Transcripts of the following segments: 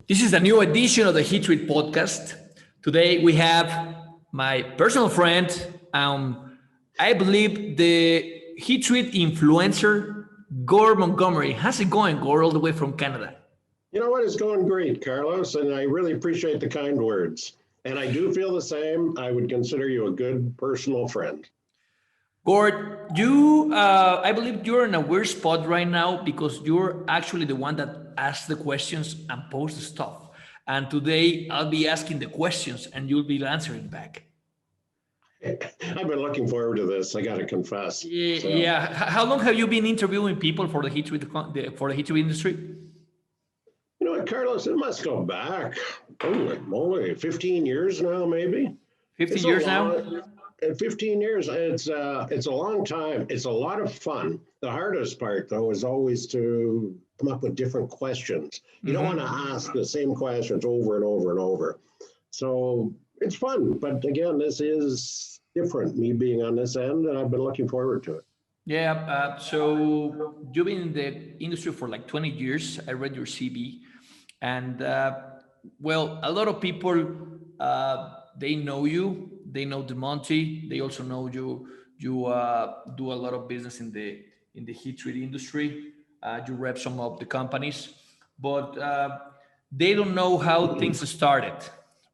This is a new edition of the Heat Treat podcast. Today we have my personal friend, I believe the Heat Treat influencer, Gord Montgomery. How's it going, Gord, all the way from Canada? You know what? It's going great, Carlos, and I really appreciate the kind words. And I do feel the same. I would consider you a good personal friend. Gord, I believe you're in a weird spot right now because you're actually the one that asks the questions and posts the stuff. And today I'll be asking the questions and you'll be answering back. I've been looking forward to this. I got to confess. Yeah. How long have you been interviewing people for the heat treat industry? You know what, Carlos? It must go back. Holy moly, 15 years now, maybe. 15 years now. 15 years. It's a long time. It's a lot of fun. The hardest part, though, is always to come up with different questions. You don't want to ask the same questions over and over and over. So it's fun. But again, this is different, me being on this end, and I've been looking forward to it. Yeah. So you've been in the industry for like 20 years. I read your CV. And well, a lot of people, they know you. They know the Monty. They also know you. You do a lot of business in the heat treat industry. You rep some of the companies, but they don't know how things started,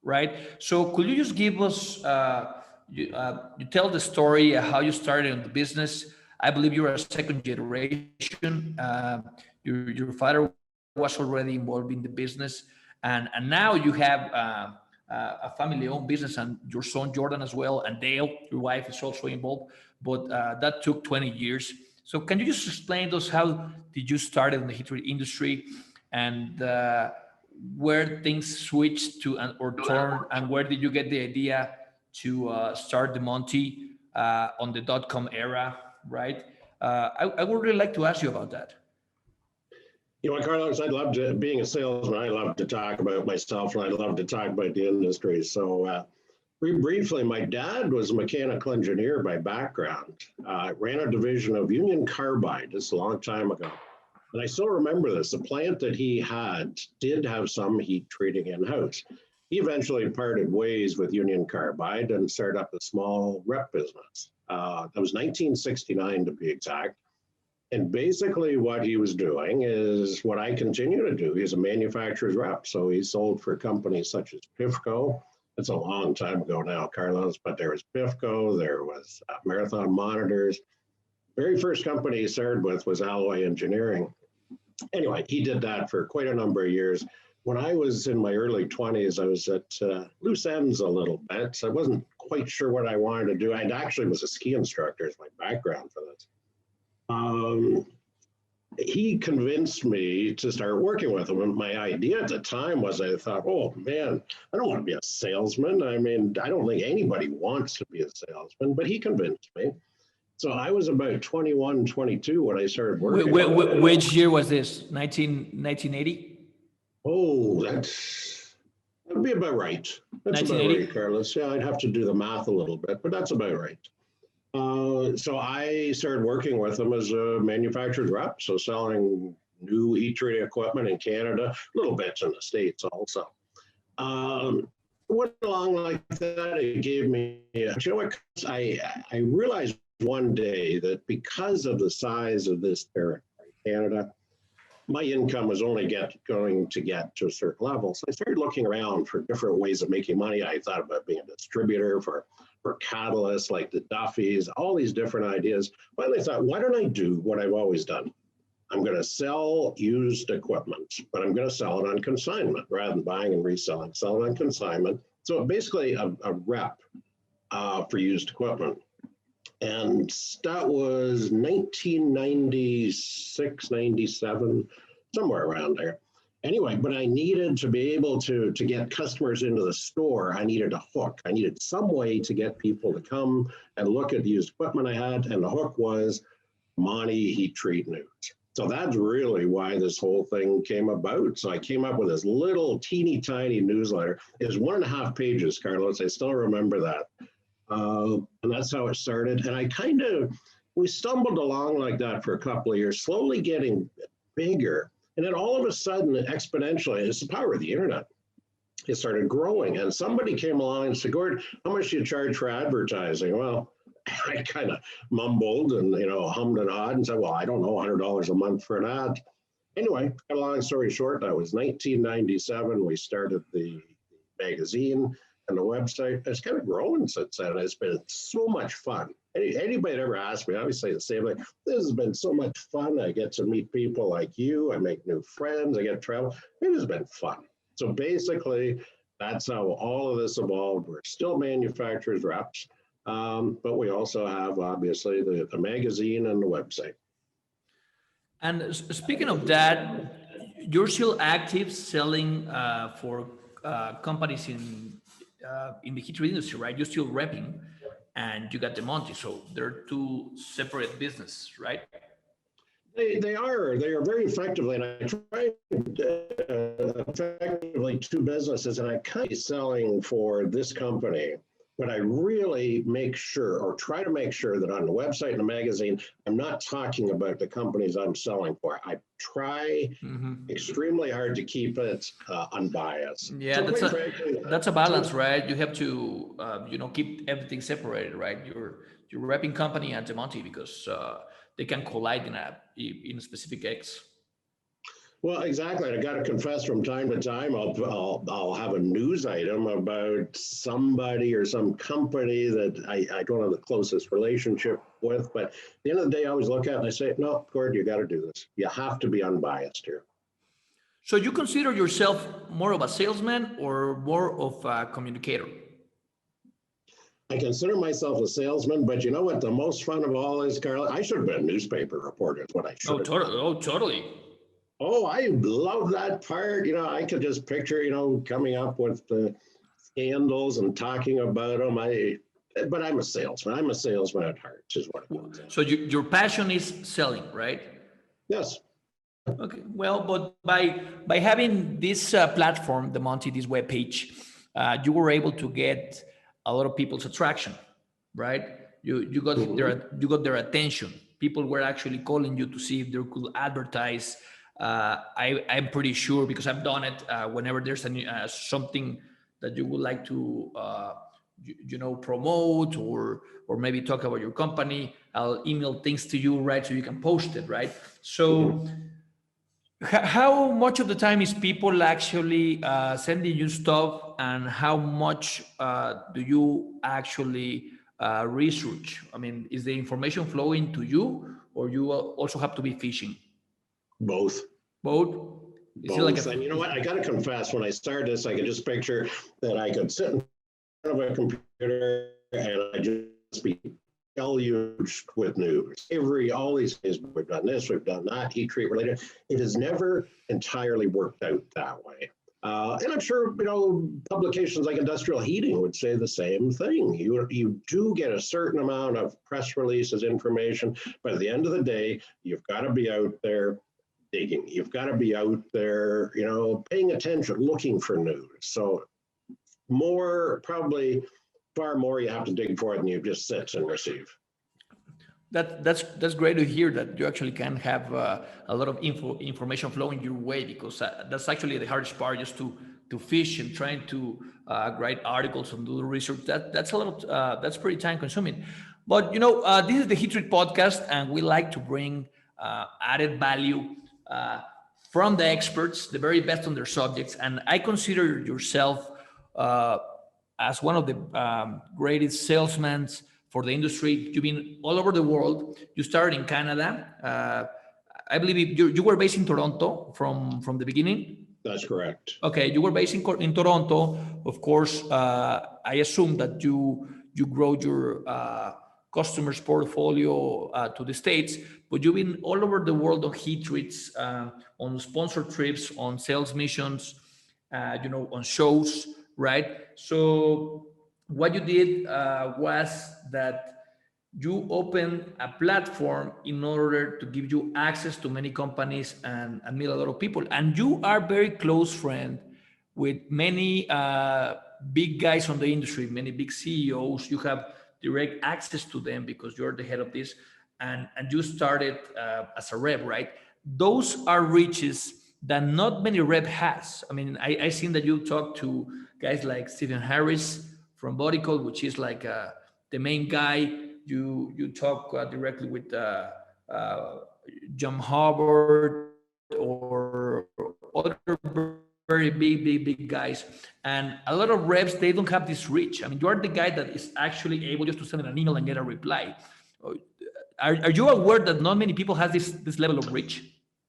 right? So could you just give us you tell the story how you started in the business? I believe you're a second generation. Your father was already involved in the business, and now you have a family-owned business, and your son Jordan as well, and Dale, your wife, is also involved. But that took 20 years. So can you just explain to us how did you start in the heat treat industry, and where things switched to or turn, and where did you get the idea to start the Monty on the .com era, right? I would really like to ask you about that. You know what, Carlos, I'd love to, being a salesman, I love to talk about myself and I love to talk about the industry. So very briefly, my dad was a mechanical engineer by background, ran a division of Union Carbide. This is a long time ago. And I still remember this, the plant that he had did have some heat treating in-house. He eventually parted ways with Union Carbide and started up a small rep business. That was 1969 to be exact. And basically what he was doing is what I continue to do. He's a manufacturer's rep. So he sold for companies such as PIFCO. It's a long time ago now, Carlos, but there was PIFCO, there was Marathon Monitors. Very first company he started with was Alloy Engineering. Anyway, he did that for quite a number of years. When I was in my early 20s, I was at loose ends a little bit. So I wasn't quite sure what I wanted to do. I actually was a ski instructor as my background for this. He convinced me to start working with him. And my idea at the time was I thought, oh man, I don't want to be a salesman. I mean, I don't think anybody wants to be a salesman, but he convinced me. So I was about 21, 22 when I started working. Which year was this? 1980? Oh, that'd be about right. That's about right, Carlos. Yeah, I'd have to do the math a little bit, but that's about right. So I started working with them as a manufacturer's rep, so selling new heat treating equipment in Canada, little bits in the States also. Went along like that. It gave me, you know what, I realized one day that because of the size of this territory, Canada, my income was only going to get to a certain level. So I started looking around for different ways of making money. I thought about being a distributor for catalysts like the Duffys, all these different ideas. Finally, I thought, why don't I do what I've always done? I'm going to sell used equipment, but I'm going to sell it on consignment rather than buying and reselling, sell it on consignment. So basically a rep for used equipment. And that was 1996, 97, somewhere around there. Anyway, but I needed to be able to get customers into the store. I needed a hook. I needed some way to get people to come and look at the used equipment I had. And the hook was Monty Heat Treat News. So that's really why this whole thing came about. So I came up with this little teeny tiny newsletter. It was 1.5 pages, Carlos. I still remember that. And that's how it started. And we stumbled along like that for a couple of years, slowly getting bigger. And then all of a sudden, exponentially, it's the power of the internet. It started growing, and somebody came along and said, Gord, how much do you charge for advertising? Well, I kind of mumbled and, hummed and hawed and said, well, I don't know, $100 a month for an ad. Anyway, cut a long story short, that was 1997. We started the magazine and the website. It's kind of grown since then. It's been so much fun. Anybody that ever asked me, I always say the same thing. This has been so much fun. I get to meet people like you. I make new friends. I get to travel. It has been fun. So basically, that's how all of this evolved. We're still manufacturers reps, but we also have, obviously, the magazine and the website. And speaking of that, you're still active selling for companies in the heat treat industry, right? You're still repping, and you got the Monty. So they're two separate businesses, right? They are very effectively, and I try effectively two businesses, and I kind of selling for this company, but I really make sure or try to make sure that on the website and the magazine, I'm not talking about the companies I'm selling for. I try extremely hard to keep it unbiased. Yeah, so that's a balance, right? You have to keep everything separated, right? Your repping company and the Monty, because they can collide in a specific X. Well, exactly. I got to confess, from time to time, I'll have a news item about somebody or some company that I don't have the closest relationship with. But at the end of the day, I always look at it and I say, no, Gord, you got to do this. You have to be unbiased here. So you consider yourself more of a salesman or more of a communicator? I consider myself a salesman, but you know what the most fun of all is, Carl? I should have been a newspaper reporter is what I should have. Totally. Oh, I love that part. I could just picture, coming up with the scandals and talking about them. But I'm a salesman. I'm a salesman at heart, is what it comes to. So your passion is selling, right? Yes. Okay. Well, but by having this platform, the Monty, this web page, you were able to get a lot of people's attraction, right? You got their attention. People were actually calling you to see if they could advertise. I'm pretty sure, because I've done it. Whenever there's something that you would like to promote or maybe talk about your company, I'll email things to you, right? So you can post it, right? So how much of the time is people actually sending you stuff, and how much do you actually research? I mean, is the information flowing to you, or you also have to be fishing? Both. Is it like and you know what? I got to confess, when I started this, I could just picture that I could sit in front of a computer and I just be deluged with news. All these days, we've done this, we've done that, heat treat related. It has never entirely worked out that way. And I'm sure, publications like Industrial Heating would say the same thing. You do get a certain amount of press releases, information, but at the end of the day, you've got to be out there digging. You've got to be out there, paying attention, looking for news. So far more you have to dig for it than you just sit and receive. That's great to hear that you actually can have a lot of information flowing your way, because that's actually the hardest part, just to fish and trying to write articles and do the research. That's a lot of that's pretty time consuming. But this is the Heat Treat podcast, and we like to bring added value from the experts, the very best on their subjects. And I consider yourself as one of the greatest salesmen for the industry. You've been all over the world. You started in Canada. I believe you were based in Toronto from the beginning. That's correct. Okay, you were based in Toronto. Of course, I assume that you grow your customers' portfolio to the States, but you've been all over the world on heat treats, on sponsored trips, on sales missions, on shows, right? So what you did was that you opened a platform in order to give you access to many companies and meet a lot of people. And you are very close friend with many big guys on the industry, many big CEOs. You have direct access to them because you're the head of this, and you started as a rep, right? Those are riches that not many rep has. I mean, I seen that you talk to guys like Stephen Harris from Body Code, which is like the main guy. You talk directly with uh, John Hubbard or other very big guys. And a lot of reps, they don't have this reach. I mean, you are the guy that is actually able just to send an email and get a reply. Are you aware that not many people has this level of reach?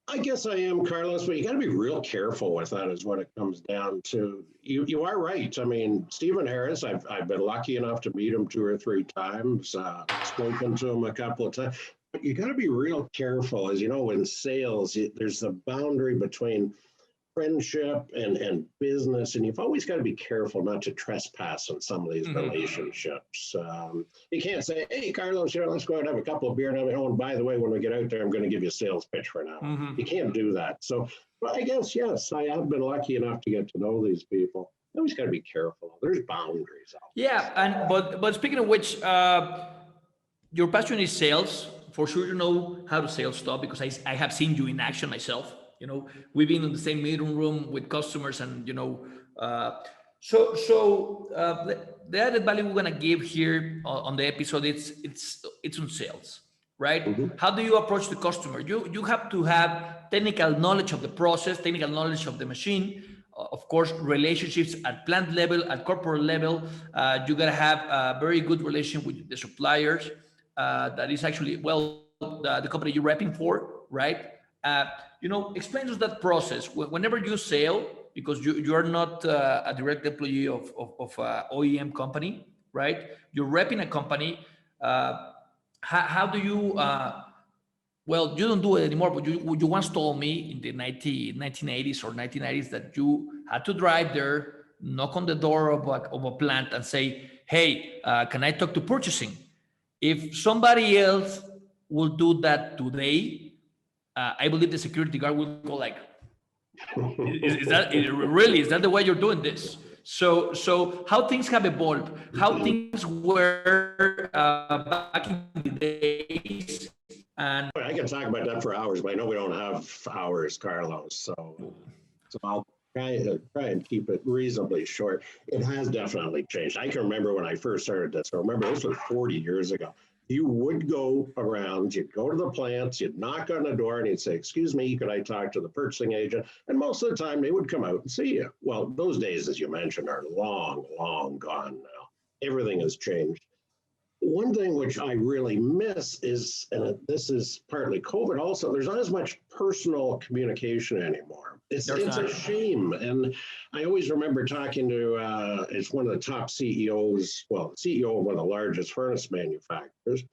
I guess I am, Carlos, but you got to be real careful with that, is what it comes down to. You are right. I mean, Stephen Harris, I've been lucky enough to meet him 2 or 3 times, spoken to him a couple of times. But you got to be real careful, as you know, in sales, there's a boundary between friendship and business, and you've always got to be careful not to trespass on some of these relationships. You can't say, "Hey, Carlos, let's go out and have a couple of beer." And oh, and by the way, when we get out there, I'm going to give you a sales pitch for now. You can't do that. So, but I guess yes, I have been lucky enough to get to know these people. You always got to be careful. There's boundaries. Yeah, and but speaking of which, your passion is sales. For sure, you know how to sales stuff because I have seen you in action myself. We've been in the same meeting room with customers, and the added value we're gonna give here on the episode, it's on sales, right? How do you approach the customer? You have to have technical knowledge of the process, technical knowledge of the machine, of course, relationships at plant level, at corporate level. You gotta have a very good relation with the suppliers. That is actually the company you're repping for, right? Explain to us that process. Whenever you sell, because you are not a direct employee of OEM company, right? You're repping a company. How do you? You don't do it anymore, but you once told me in the 1980s or 1990s that you had to drive there, knock on the door of a plant, and say, "Hey, can I talk to purchasing?" If somebody else will do that today, I believe the security guard will go like, is that the way you're doing this? So how things have evolved, how things were back in the days, and I can talk about that for hours, but I know we don't have hours, Carlos. So I'll try and keep it reasonably short. It has definitely changed. I can remember when I first started this. I remember this was 40 years ago. You would go around, you'd go to the plants, you'd knock on the door, and you'd say, "Excuse me, could I talk to the purchasing agent?" And most of the time, they would come out and see you. Well, those days, as you mentioned, are long gone now. Everything has changed. One thing which I really miss is, and this is partly COVID also, there's not as much personal communication anymore. It's a shame. And I always remember talking to, it's one of the top CEOs, the CEO of one of the largest furnace manufacturers.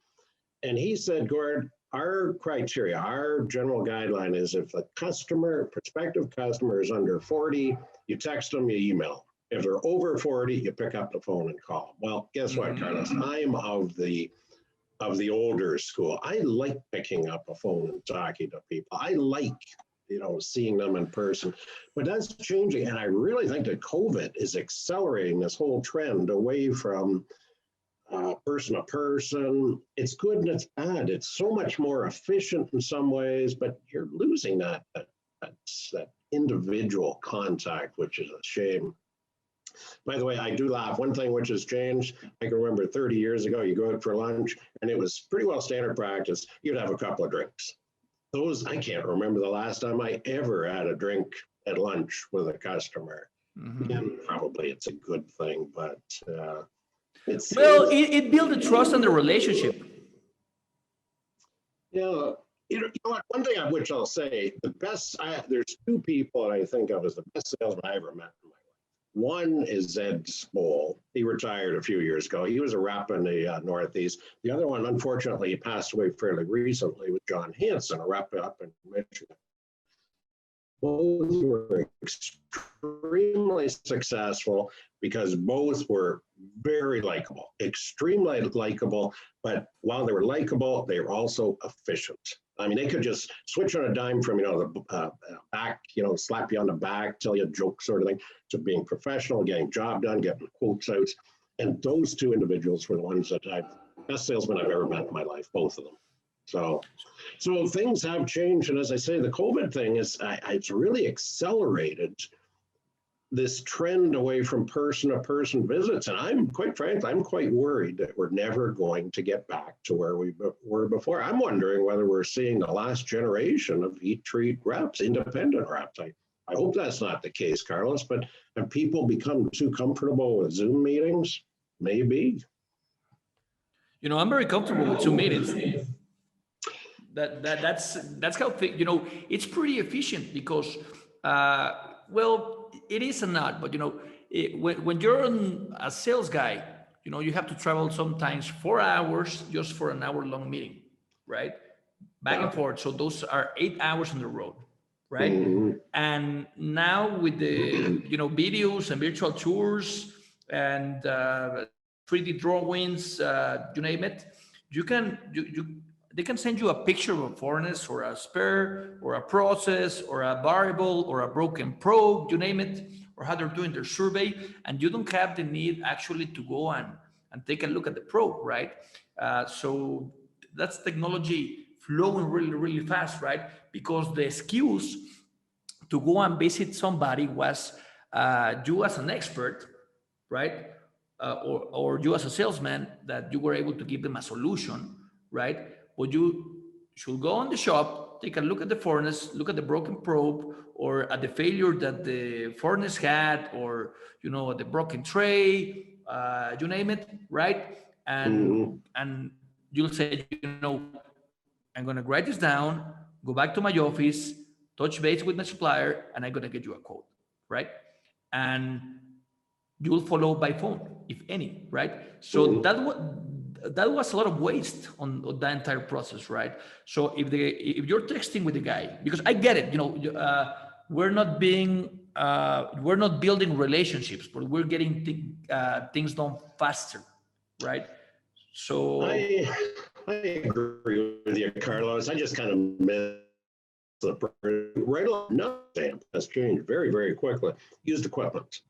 And he said, "Gord, our criteria, our general guideline is if the prospective customer is under 40, you text them, you email. If they're over 40, you pick up the phone and call them." Well, guess what, Carlos? I'm of the older school. I like picking up a phone and talking to people. I like, seeing them in person. But that's changing. And I really think that COVID is accelerating this whole trend away from person to person. It's good and it's bad. It's so much more efficient in some ways, but you're losing that individual contact, which is a shame. By the way, I do laugh. One thing which has changed, I can remember 30 years ago, you go out for lunch, and it was pretty well standard practice. You'd have a couple of drinks. I can't remember the last time I ever had a drink at lunch with a customer. And probably it's a good thing, but it built the trust and the relationship. Yeah. You know what? One thing which I'll say, there's 2 people that I think of as the best salesman I ever met in my life. One is Ed Spohl. He retired a few years ago. He was a rep in the Northeast. The other one, unfortunately, he passed away fairly recently, was John Hanson, a rep up in Michigan. Both were extremely successful because both were very likable, extremely likable. But while they were likable, they were also efficient. I mean, they could just switch on a dime from, the back, slap you on the back, tell you a joke sort of thing, to being professional, getting job done, getting quotes out. And those 2 individuals were the ones that best salesmen I've ever met in my life, both of them. So things have changed. And as I say, the COVID thing it's really accelerated this trend away from person-to-person visits. And I'm quite frankly, I'm quite worried that we're never going to get back to where we were before. I'm wondering whether we're seeing the last generation of Eat Treat reps, independent reps. I hope that's not the case, Carlos, but have people become too comfortable with Zoom meetings? Maybe. I'm very comfortable with Zoom meetings. That's how it's pretty efficient because well, it is and not, but when you're a sales guy, you have to travel sometimes 4 hours just for an hour long meeting, right? Back and forth. So those are 8 hours on the road, right? Mm-hmm. And now with the videos and virtual tours and 3D drawings, you name it, they can send you a picture of a furnace or a spare or a process or a variable or a broken probe, you name it, or how they're doing their survey, and you don't have the need actually to go and take a look at the probe, right? So that's technology flowing really, really fast, right? Because the excuse to go and visit somebody was you as an expert, right? Or you as a salesman, that you were able to give them a solution, right? But you should go on the shop, take a look at the furnace, look at the broken probe, or at the failure that the furnace had, or the broken tray, you name it, right? And you'll say, I'm gonna write this down, go back to my office, touch base with my supplier, and I'm gonna get you a quote, right? And you'll follow by phone, if any, right? So that was a lot of waste on that entire process, right? So if you're texting with the guy, because I get it, we're not building relationships, but we're getting things done faster, right? So I agree with you, Carlos. I just kind of miss right on. Nothing has changed very, very quickly. Used equipment.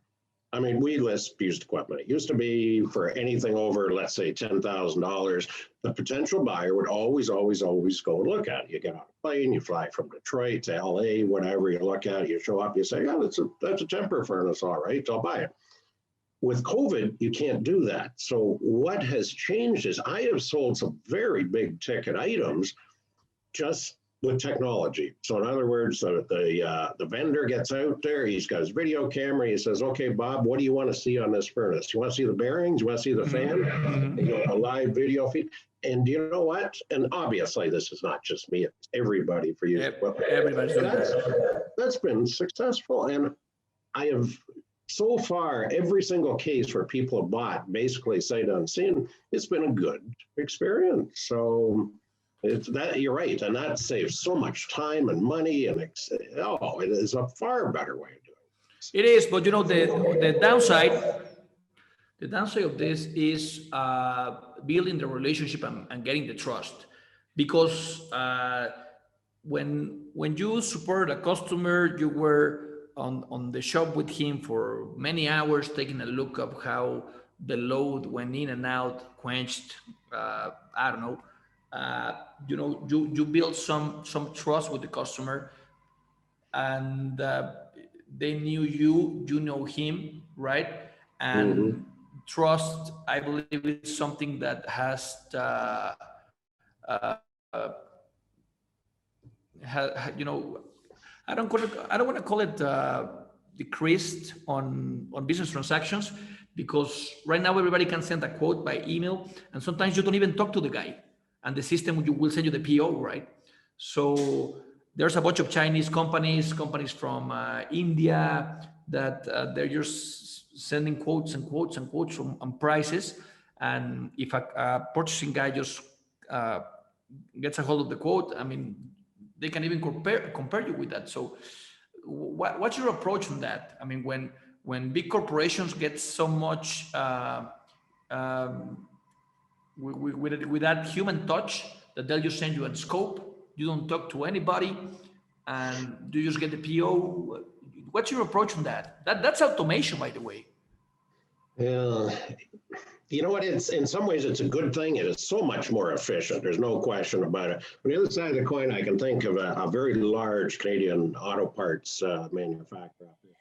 I mean, we list used equipment. It used to be for anything over, let's say, $10,000, the potential buyer would always go look at it. You get on a plane, you fly from Detroit to LA, whatever, you look at it, you show up, you say, yeah, that's a temper furnace, all right, I'll buy it. With COVID, you can't do that. So what has changed is I have sold some very big ticket items just with technology. So in other words, the vendor gets out there, he's got his video camera, he says, okay, Bob, what do you want to see on this furnace? You want to see the bearings? You want to see the fan? A live video feed. And you know what? And obviously this is not just me, it's everybody for you. Everybody's doing that. That's been successful. And I have so far, every single case where people have bought basically sight unseen, it's been a good experience. So it's that, you're right, and that saves so much time and money, and it is a far better way of doing it. It is, but the downside of this is building the relationship and getting the trust, because when you support a customer, you were on the shop with him for many hours, taking a look of how the load went in and out, quenched, I don't know. You build some trust with the customer, and they knew you know him, right? And trust, I believe, is something that has I don't want to call it decreased on business transactions, because right now everybody can send a quote by email, and sometimes you don't even talk to the guy, and the system will send you the PO, right? So there's a bunch of Chinese companies from India, that they're just sending quotes on prices, and if a purchasing guy just gets a hold of the quote, I mean, they can even compare you with that. So what's your approach on that? I mean, when big corporations get so much with that human touch, that they'll just send you a scope, you don't talk to anybody, and you just get the PO. What's your approach on that? That's automation, by the way. Yeah, You know what? It's in some ways it's a good thing. It is so much more efficient. There's no question about it. On the other side of the coin, I can think of a very large Canadian auto parts manufacturer out there.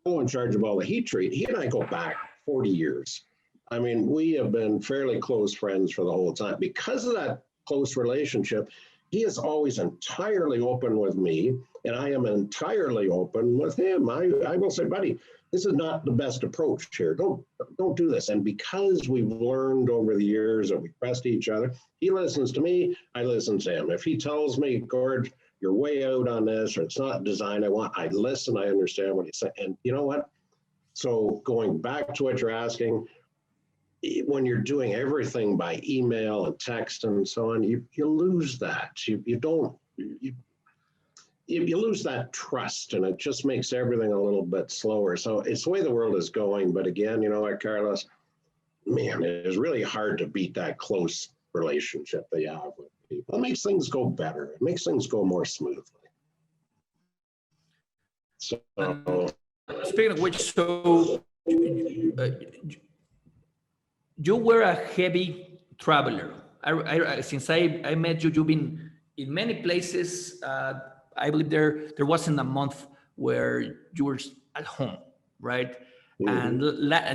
Oh, in charge of all the heat treat. He and I go back 40 years. I mean, we have been fairly close friends for the whole time. Because of that close relationship, he is always entirely open with me, and I am entirely open with him. I will say, buddy, this is not the best approach here. Don't do this. And because we've learned over the years that we trust each other, he listens to me, I listen to him. If he tells me, Gord, you're way out on this, or it's not design I want, I listen, I understand what he's saying. And you know what? So going back to what you're asking, when you're doing everything by email and text and so on, you lose that. You lose that trust, and it just makes everything a little bit slower. So it's the way the world is going. But again, you know what, Carlos, man, it is really hard to beat that close relationship that you have with people. It makes things go better. It makes things go more smoothly. So, speaking of which, so you were a heavy traveler. Since I met you, you've been in many places. I believe there wasn't a month where you were at home, right? Mm-hmm. And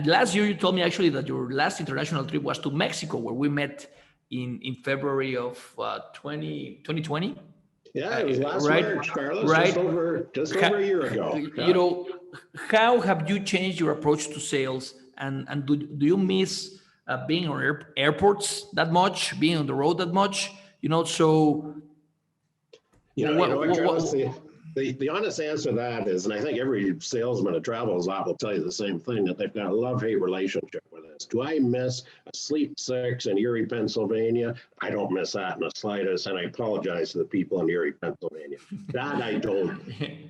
last year you told me actually that your last international trip was to Mexico, where we met in February of 2020. Yeah, it was last right? March, Carlos, right? just over a year ago. You know, how have you changed your approach to sales? And do you miss being on airports that much, being on the road that much? You know, so... You know what, Carlos, the honest answer to that is, and I think every salesman that travels a lot will tell you the same thing, that they've got a love-hate relationship with this. Do I miss a Sleep 6 in Erie, Pennsylvania? I don't miss that in the slightest, and I apologize to the people in Erie, Pennsylvania. That I don't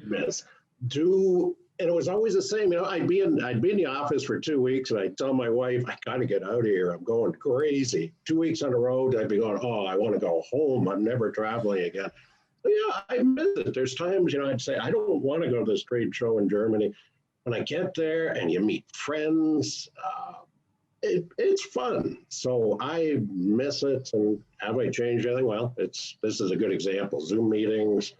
miss. And it was always the same. You know, I'd be in the office for 2 weeks, and I'd tell my wife, I got to get out of here. I'm going crazy. 2 weeks on the road, I'd be going, oh, I want to go home. I'm never traveling again. Yeah, I miss it. There's times, you know, I'd say, I don't want to go to this trade show in Germany. When I get there and you meet friends, it's fun. So I miss it. And have I changed anything? Well, this is a good example. Zoom meetings,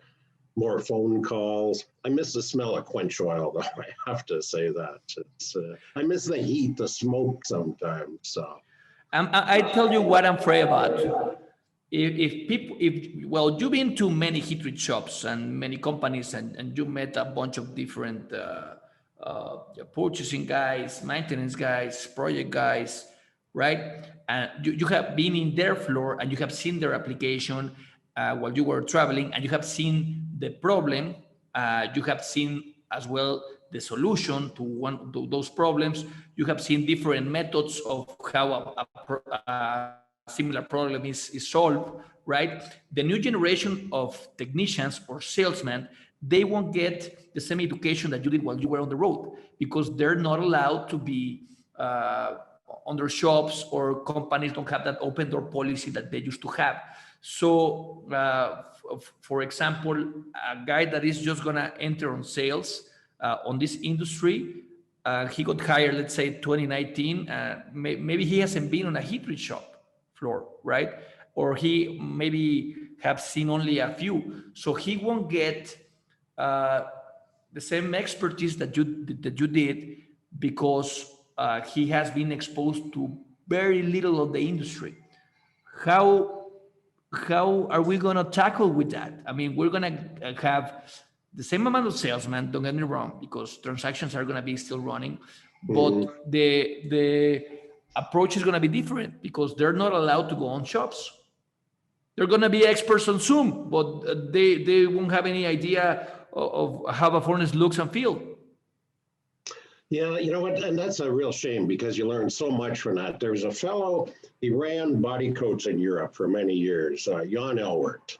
more phone calls. I miss the smell of quench oil, though. I have to say that. I miss the heat, the smoke sometimes. So I tell you what I'm afraid about. If you've been to many heat treat shops and many companies, and you met a bunch of different purchasing guys, maintenance guys, project guys, right? And you have been in their floor and you have seen their application while you were traveling, and you have seen the problem. You have seen as well the solution to those problems. You have seen different methods of how a similar problem is solved, right? The new generation of technicians or salesmen, they won't get the same education that you did while you were on the road, because they're not allowed to be on their shops, or companies don't have that open door policy that they used to have. So, for example, a guy that is just gonna enter on sales on this industry, he got hired, let's say 2019, maybe he hasn't been on a heat treat shop floor, right? Or he maybe have seen only a few, so he won't get the same expertise that you did, because he has been exposed to very little of the industry. How are we going to tackle with that? I mean, we're going to have the same amount of salesmen, don't get me wrong, because transactions are going to be still running, but the approach is going to be different, because they're not allowed to go on shops. They're going to be experts on Zoom, but they won't have any idea of how a furnace looks and feels. Yeah, you know what, and that's a real shame, because you learn so much from that. There's a fellow, he ran body coats in Europe for many years, Jan Elwert.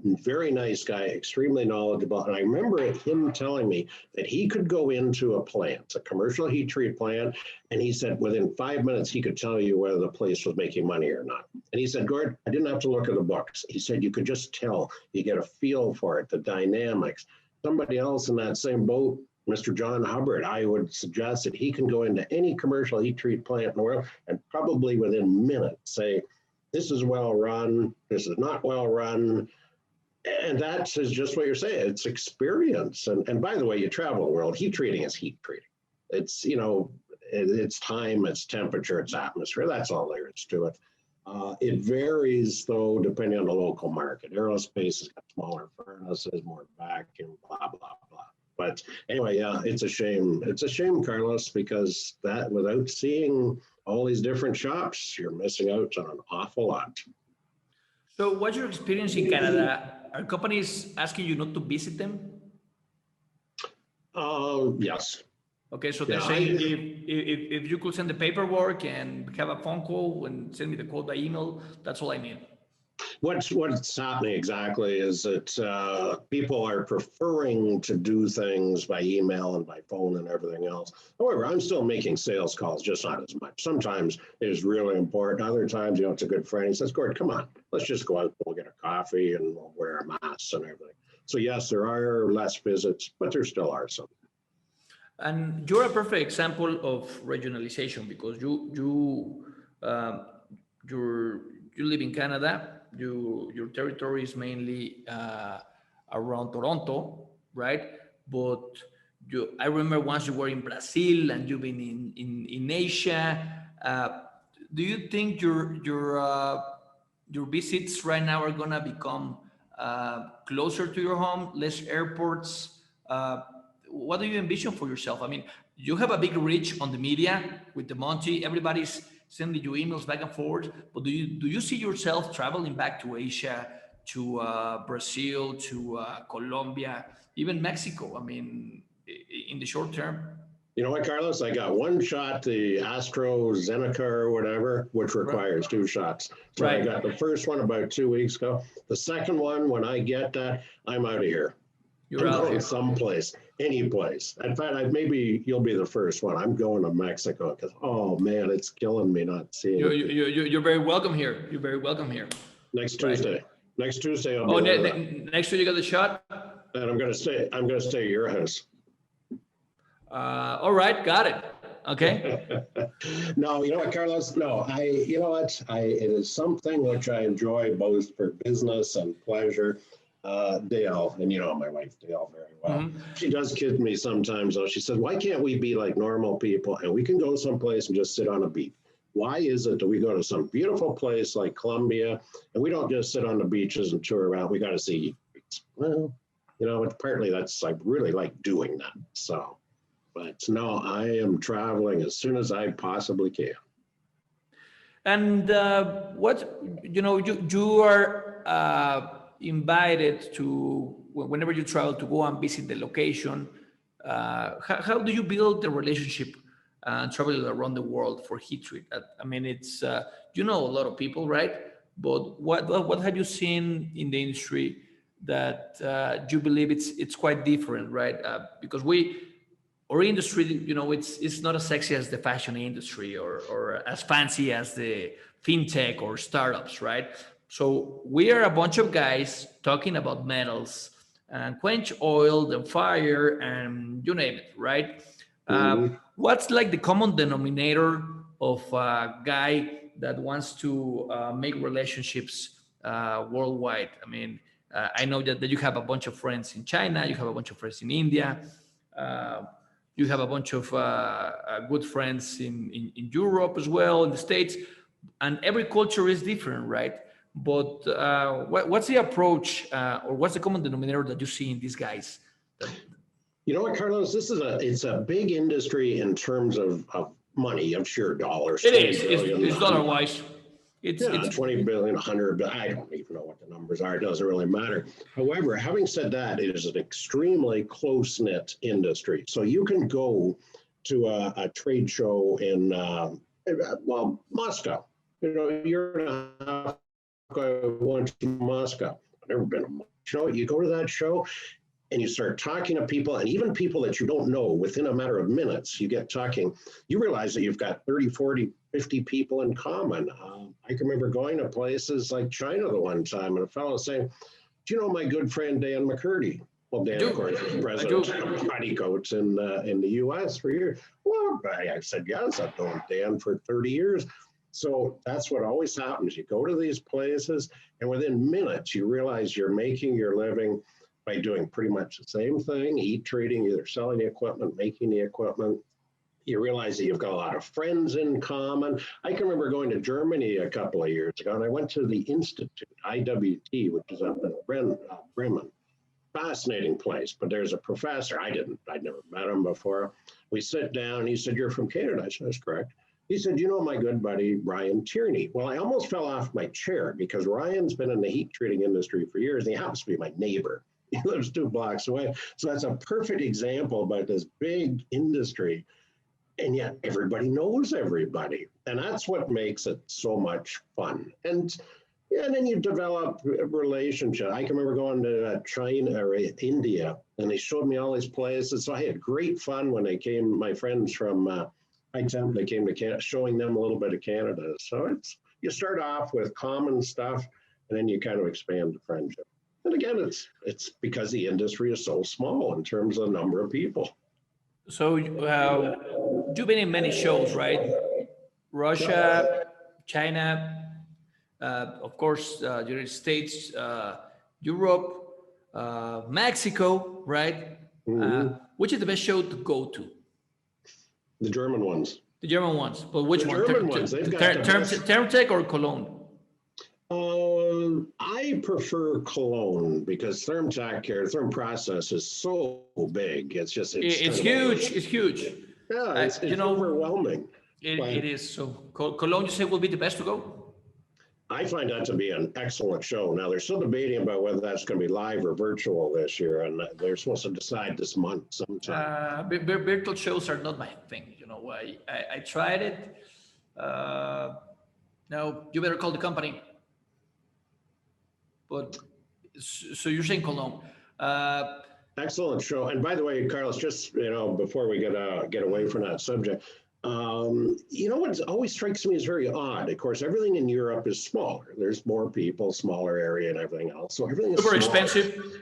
Very nice guy, extremely knowledgeable. And I remember him telling me that he could go into a plant, a commercial heat treat plant, and he said within 5 minutes, he could tell you whether the place was making money or not. And he said, Gord, I didn't have to look at the books. He said, you could just tell, you get a feel for it, the dynamics. Somebody else in that same boat Mr. John Hubbard, I would suggest that he can go into any commercial heat treat plant in the world and probably within minutes say, this is well run, this is not well run. And that is just what you're saying. It's experience. And by the way, you travel the world, heat treating is heat treating. It's, it's time, it's temperature, it's atmosphere. That's all there is to it. It varies, though, depending on the local market. Aerospace has got smaller furnaces, more vacuum, blah, blah, blah. But anyway, yeah, it's a shame. It's a shame, Carlos, because that without seeing all these different shops, you're missing out on an awful lot. So what's your experience in Canada? Are companies asking you not to visit them? Yes. Okay, so they're Yeah, saying if you could send the paperwork and have a phone call and send me the code by email, that's all I need. What's happening exactly is that people are preferring to do things by email and by phone and everything else. However, I'm still making sales calls, just not as much. Sometimes it is really important. Other times, it's a good friend. He says, Gord, come on, let's just go out, we'll get a coffee and we'll wear a mask and everything. So yes, there are less visits, but there still are some. And you're a perfect example of regionalization because you live in Canada. Your territory is mainly around Toronto, right? But I remember once you were in Brazil and you've been in Asia. Do you think your visits right now are gonna become closer to your home, less airports? What do you envision for yourself? I mean, you have a big reach on the media with the Monty. Everybody's sending you emails back and forth. But do you see yourself traveling back to Asia, to Brazil, to Colombia, even Mexico? I mean, in the short term. You know what, Carlos? I got one shot, the AstraZeneca or whatever, which requires two shots. So Right. I got the first one about 2 weeks ago. The second one, when I get that, I'm out of here. You're I'm out going here. someplace, any place. In fact, maybe you'll be the first one. I'm going to Mexico because, oh man, it's killing me not seeing it. You're very welcome here. You're very welcome here. Next Right. Tuesday. Next Tuesday, I'll Oh, be there. next week you got the shot. And I'm going to stay at your house. All right, got it. Okay. No, you know what, Carlos? No, you know what? It is something which I enjoy both for business and pleasure. Dale, and my wife Dale very well. Mm-hmm. She does kid me sometimes though. She said, why can't we be like normal people and we can go someplace and just sit on a beach? Why is it that we go to some beautiful place like Colombia and we don't just sit on the beaches and tour around? We got to see. Well, partly I really like doing that. So, but no, I am traveling as soon as I possibly can. And you are invited to, whenever you travel, to go and visit the location. How do you build the relationship traveling around the world for heat treat? I mean, it's a lot of people, right? But what have you seen in the industry that you believe it's quite different, right? Because our industry, it's not as sexy as the fashion industry or as fancy as the fintech or startups, right? So we are a bunch of guys talking about metals and quench oil and fire and you name it, right? Mhm. What's like the common denominator of a guy that wants to make relationships worldwide? I mean, I know that you have a bunch of friends in China, you have a bunch of friends in India, you have a bunch of good friends in Europe as well, in the States, and every culture is different, right? But what's the approach or what's the common denominator that you see in these guys? You know what, Carlos? It's a big industry in terms of money, of sheer dollars. It is. 20 billion, It's dollar wise. It's 20 billion, 100 billion. I don't even know what the numbers are. It doesn't really matter. However, having said that, it is an extremely close-knit industry. So you can go to a trade show in, Moscow. You're not going to Moscow. I've never been to Moscow. You go to that show and you start talking to people, and even people that you don't know, within a matter of minutes, you get talking, you realize that you've got 30, 40, 50 people in common. I can remember going to places like China the one time, and a fellow saying, do you know my good friend Dan McCurdy? Well, Dan, of course, was president of Body Coats in the U.S. for years. Well, I said, yes, I've known Dan for 30 years. So that's what always happens. You go to these places, and within minutes, you realize you're making your living by doing pretty much the same thing, heat treating, either selling the equipment, making the equipment. You realize that you've got a lot of friends in common. I can remember going to Germany a couple of years ago, and I went to the Institute, IWT, which is up in Bremen. Fascinating place, but there's a professor. I'd never met him before. We sit down, and he said, "You're from Canada." I said, "That's correct." He said, "You know my good buddy, Ryan Tierney." Well, I almost fell off my chair because Ryan's been in the heat treating industry for years, and he happens to be my neighbor. He lives 2 blocks away. So that's a perfect example about this big industry, and yet everybody knows everybody. And that's what makes it so much fun. And then you develop a relationship. I can remember going to China or India, and they showed me all these places. So I had great fun when they came, my friends from they came to Canada, showing them a little bit of Canada. So you start off with common stuff, and then you kind of expand the friendship. And again, it's because the industry is so small in terms of the number of people. So you've been in many shows, right? Russia, China, of course, United States, Europe, Mexico, right? Mm-hmm. Which is the best show to go to? The German ones. The German ones, but which one? German ones, they've got Thermtech or Cologne? I prefer Cologne because Therm process is so big. It's huge. It's huge. Yeah, it's overwhelming. It is. So Cologne, you say, will be the best to go? I find that to be an excellent show. Now, they're still debating about whether that's going to be live or virtual this year, and they're supposed to decide this month sometime. Virtual shows are not my thing. I tried it. Now, you better call the company. But so you're saying Cologne. Excellent show. And by the way, Carlos, just before we get away from that subject, what always strikes me as very odd. Of course, everything in Europe is smaller. There's more people, smaller area, and everything else. So everything is super expensive.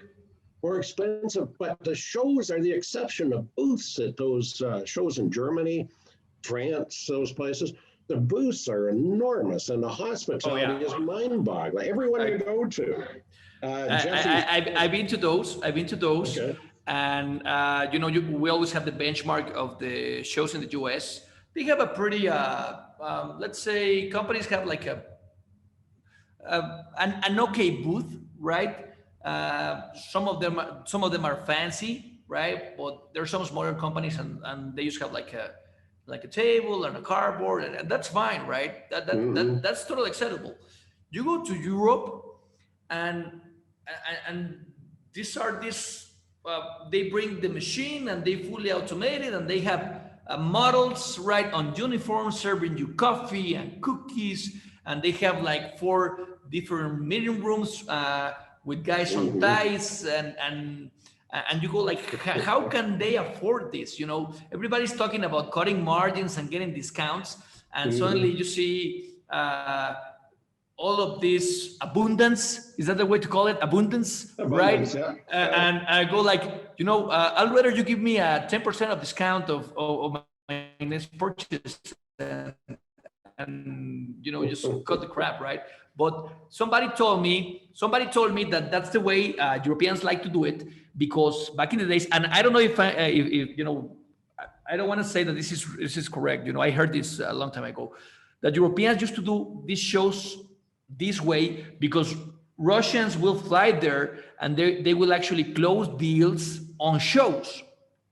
More expensive, but the shows are the exception. The booths at those shows in Germany, France, those places. The booths are enormous, and the hospitality is mind-boggling. Everyone you go to. I've been to those. Okay. And we always have the benchmark of the shows in the US. They have a pretty, let's say, companies have like an okay booth, right? Some of them are fancy, right? But there are some smaller companies, and they just have like a table and a cardboard, and that's fine, right? That's totally acceptable. You go to Europe, and they bring the machine, and they fully automated, and they have models right on uniform serving you coffee and cookies, and they have like 4 different meeting rooms with guys on ties, and you go like, how can they afford this? Everybody's talking about cutting margins and getting discounts, and suddenly you see all of this abundance. Is that the way to call it? Abundance, right? Yeah. And I go like, I'd rather you give me a 10% of discount of my next purchase, and just cut the crap, right? But somebody told me that that's the way Europeans like to do it, because back in the days, and I don't know if I don't want to say that this is correct. I heard this a long time ago, that Europeans used to do these shows this way because Russians will fly there and they will actually close deals on shows,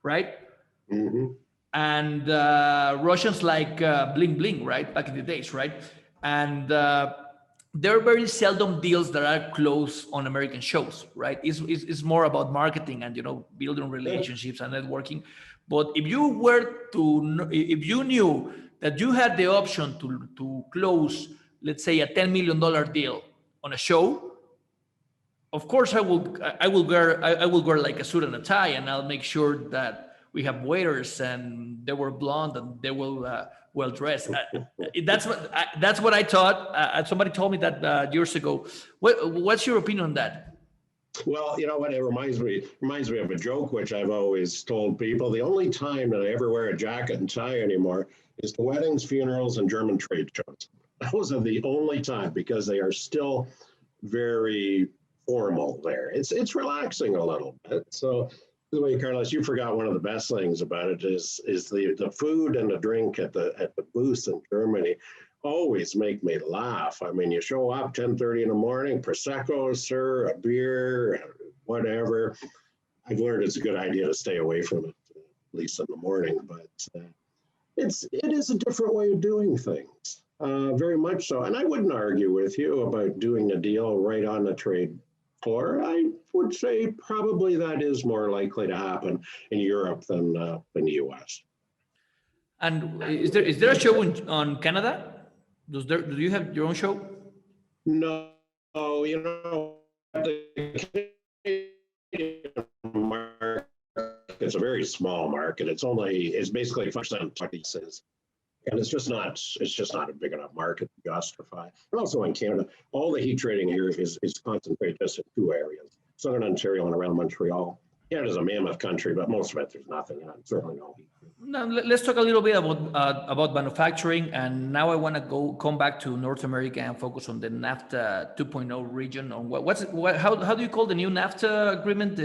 right? Mm-hmm. And Russians like bling bling, right? Back in the days, right? And there are very seldom deals that are closed on American shows, right? It's more about marketing and building relationships and networking. But if you knew that you had the option to close, let's say, a $10 million deal on a show, of course I will wear like a suit and a tie, and I'll make sure that we have waiters and they were blonde and they will well dressed. That's what I thought. Somebody told me that years ago. What's your opinion on that? Well, you know what? It reminds me of a joke which I've always told people. The only time that I ever wear a jacket and tie anymore is to weddings, funerals, and German trade shows. Those are the only time because they are still very formal there. It's relaxing a little bit. So the way, Carlos, you forgot one of the best things about it is the food and the drink at the booth in Germany always make me laugh. I mean, you show up 10:30 in the morning, prosecco, sir, a beer, whatever. I've learned it's a good idea to stay away from it, at least in the morning. But it is a different way of doing things, very much so. And I wouldn't argue with you about doing a deal right on the trade floor. I would say probably that is more likely to happen in Europe than the U.S. And is there a show on Canada? Do you have your own show? No, you know, the Canadian market, it's a very small market. It's basically 5% of pieces. And it's just not a big enough market to justify. And also in Canada, all the heat trading here is concentrated just in two areas, Southern Ontario and around Montreal. Canada's a mammoth country, but most of it, there's nothing, certainly no heat. Now, let's talk a little bit about manufacturing. And now I want to come back to North America and focus on the NAFTA 2.0 region. On how do you call the new NAFTA agreement?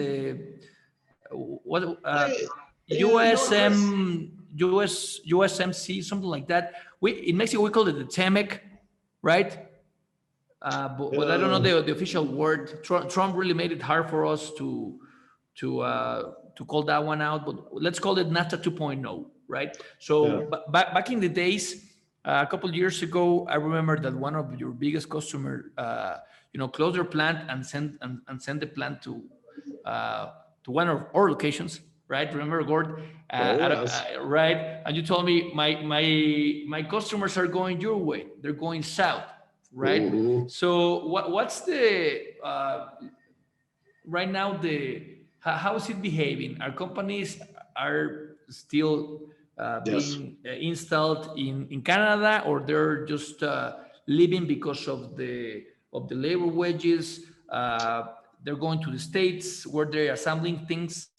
USMC, something like that. In Mexico we call it the TEMEC, right? But I don't know the official word. Trump really made it hard for us to call that one out, but let's call it NAFTA 2.0, right? So back in the days, a couple of years ago, I remember that one of your biggest customers, closed their plant and sent the plant to one of our locations, right? Remember, Gord? Right? And you told me my customers are going your way; they're going south, right? Mm-hmm. So what's the right now how is it behaving? Our companies are still being installed in Canada, or they're just leaving because of the labor wages. They're going to the States where they're assembling things.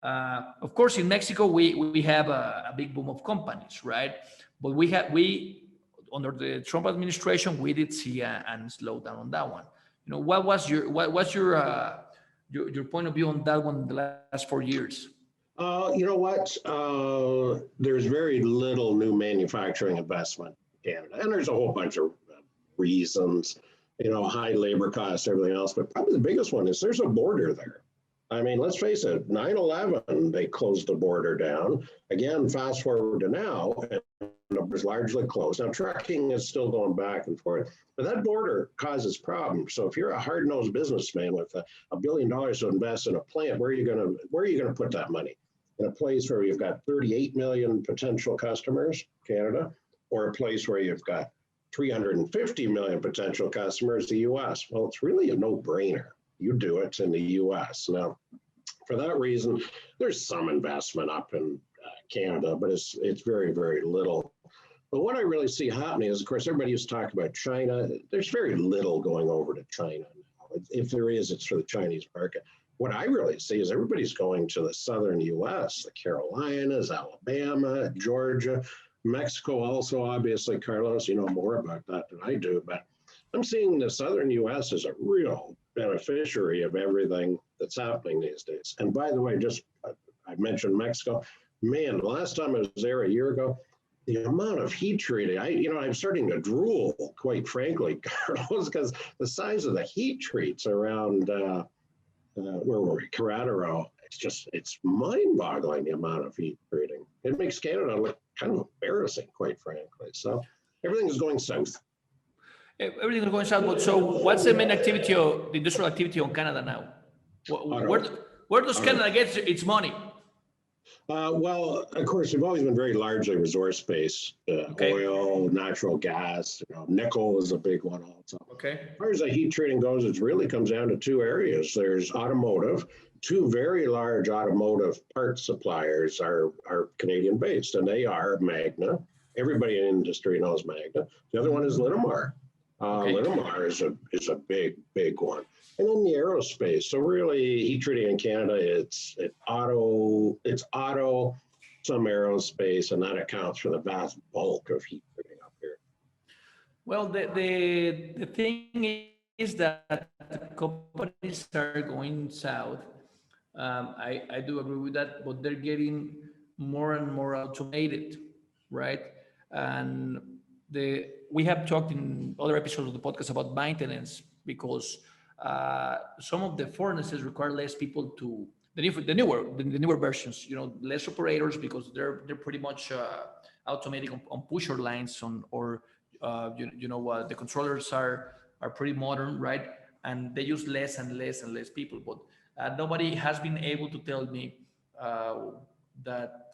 Of course, in Mexico, we have a big boom of companies, right? But we under the Trump administration, we did see a slowdown on that one. What's your point of view on that one in the last 4 years? You know what? There's very little new manufacturing investment in Canada, and there's a whole bunch of reasons, high labor costs, everything else. But probably the biggest one is there's a border there. I mean, let's face it, 9/11, they closed the border down. Again, fast forward to now, and it was largely closed. Now, trucking is still going back and forth, but that border causes problems. So if you're a hard-nosed businessman with $1 billion to invest in a plant, where are you going to put that money? In a place where you've got 38 million potential customers, Canada, or a place where you've got 350 million potential customers, the U.S.? Well, it's really a no-brainer. You do it in the U.S. Now, for that reason, there's some investment up in Canada, but it's very, very little. But what I really see happening is, of course, everybody used to talk about China. There's very little going over to China now. If there is, it's for the Chinese market. What I really see is everybody's going to the southern U.S., the Carolinas, Alabama, Georgia, Mexico also, obviously. Carlos, you know more about that than I do, but I'm seeing the southern U.S. as a real beneficiary of everything that's happening these days. And by the way, I mentioned Mexico. Man, the last time I was there a year ago, the amount of heat treating, I'm starting to drool, quite frankly, Carlos, because the size of the heat treats around, where were we, Querétaro, it's mind-boggling, the amount of heat treating. It makes Canada look kind of embarrassing, quite frankly. So everything is going south. Everything is going south. But so what's the main activity, the industrial activity on Canada now? Where does Canada get its money? Well, of course, we've always been very largely resource-based. Oil, natural gas, nickel is a big one also. Okay. As far as the heat treating goes, it really comes down to two areas. There's automotive. Two very large automotive parts suppliers are Canadian-based, and they are Magna. Everybody in the industry knows Magna. The other one is Linamar. Okay. Linamar is a big one. And then the aerospace. So really, heat treating in Canada, it's auto, some aerospace, and that accounts for the vast bulk of heat treating up here. Well, the thing is that companies are going south. I do agree with that, but they're getting more and more automated, right? And we have talked in other episodes of the podcast about maintenance because some of the furnaces require less people to the newer versions, less operators because they're pretty much automatic on pusher lines or the controllers are pretty modern, right? And they use less and less and less people. But nobody has been able to tell me uh, that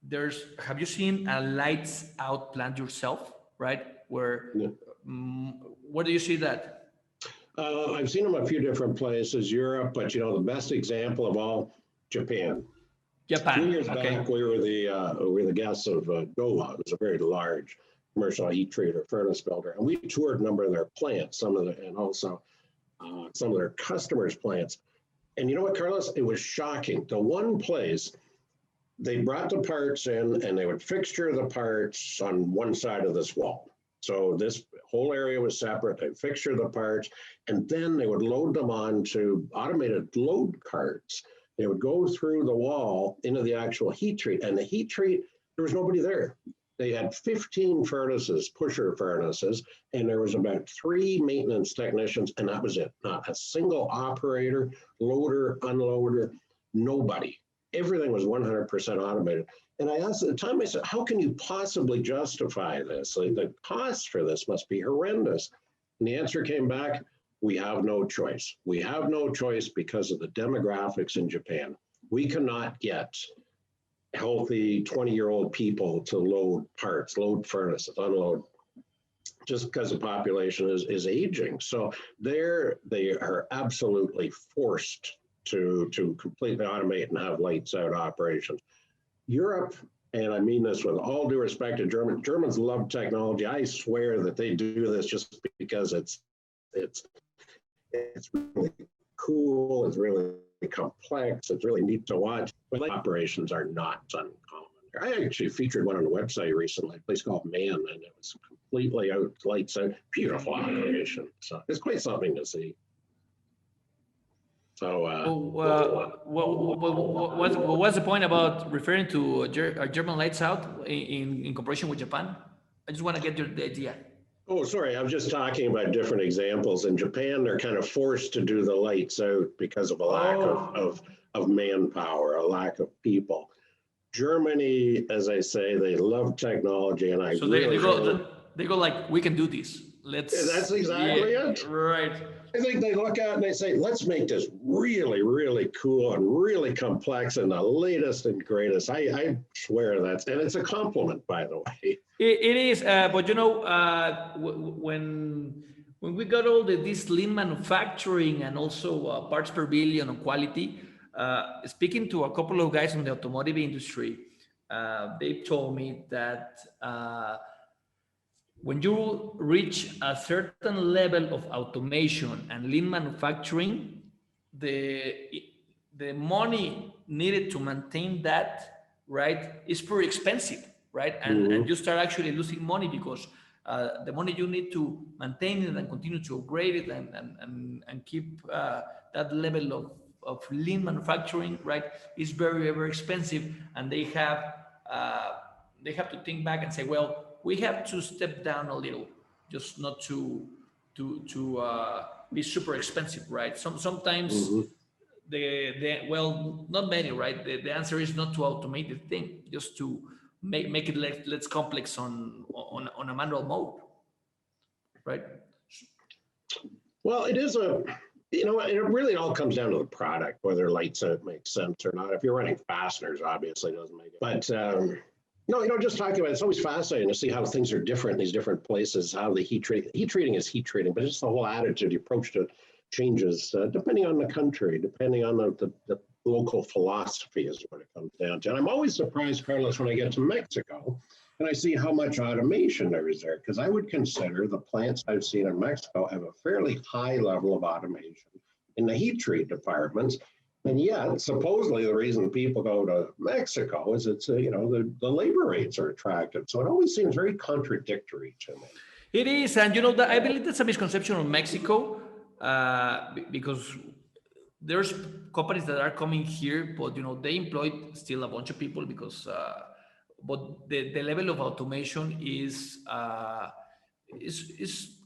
there's. Have you seen a lights out plant yourself, right? Yeah. Where do you see that? I've seen them a few different places, Europe, but the best example of all, Japan. A few Japan. years Okay. back, we were the guests of Dowa. It was a very large commercial heat treater furnace builder, and we toured a number of their plants, and also some of their customers' plants. And you know what, Carlos? It was shocking. The one place they brought the parts in, and they would fixture the parts on one side of this wall. So this whole area was separate. They'd fixture the parts, and then they would load them onto automated load carts. They would go through the wall into the actual heat treat, and the heat treat, there was nobody there. They had 15 furnaces, pusher furnaces, and there was about 3 maintenance technicians, and that was it. Not a single operator, loader, unloader, nobody. Everything was 100% automated. And I asked at the time, I said, how can you possibly justify this? Like, the cost for this must be horrendous. And the answer came back, we have no choice. We have no choice because of the demographics in Japan. We cannot get healthy 20-year-old people to load parts, load furnaces, unload, just because the population is aging. So they are absolutely forced to completely automate and have lights out operations. Europe, and I mean this with all due respect to Germans love technology. I swear that they do this just because it's really cool, it's really complex, it's really neat to watch. But operations are not uncommon. I actually featured one on the website recently, a place called Man, and it was completely out, lights out, beautiful operation. So it's quite something to see. So, what's the point about referring to German lights out in comparison with Japan? I just want to get the idea. oh, sorry, I was just talking about different examples. In Japan, they're kind of forced to do the lights out because of a lack of manpower, a lack of people. Germany, as I say, they love technology, and So they go like, we can do this. That's exactly it. Right. I think they look at it and they say, let's make this really, really cool and really complex and the latest and greatest. I swear and it's a compliment, by the way. It is, but when we got all this lean manufacturing and also parts per billion on quality, speaking to a couple of guys in the automotive industry, they told me that when you reach a certain level of automation and lean manufacturing, the money needed to maintain that, right, is pretty expensive, right? And you start actually losing money because the money you need to maintain it and continue to upgrade it and keep that level of lean manufacturing, right, is very, very expensive. And they have to think back and say, well, we have to step down a little, just not to be super expensive, right? Sometimes well, not many, right? The answer is not to automate the thing, just to make it less complex on a manual mode, right? Well, it is it really all comes down to the product, whether lights out makes sense or not. If you're running fasteners, obviously it doesn't make it. But just talking about it, it's always fascinating to see how things are different in these different places, how the heat treating is heat treating, but it's the whole attitude, the approach to it changes depending on the country, depending on the local philosophy is what it comes down to. And I'm always surprised, Carlos, when I get to Mexico, and I see how much automation there is there. Because I would consider the plants I've seen in Mexico have a fairly high level of automation in the heat treat departments. And yet, supposedly, the reason people go to Mexico is it's, the labor rates are attractive. So it always seems very contradictory to me. It is, and that I believe that's a misconception of Mexico, because there's companies that are coming here, but they employ still a bunch of people because, but the level of automation is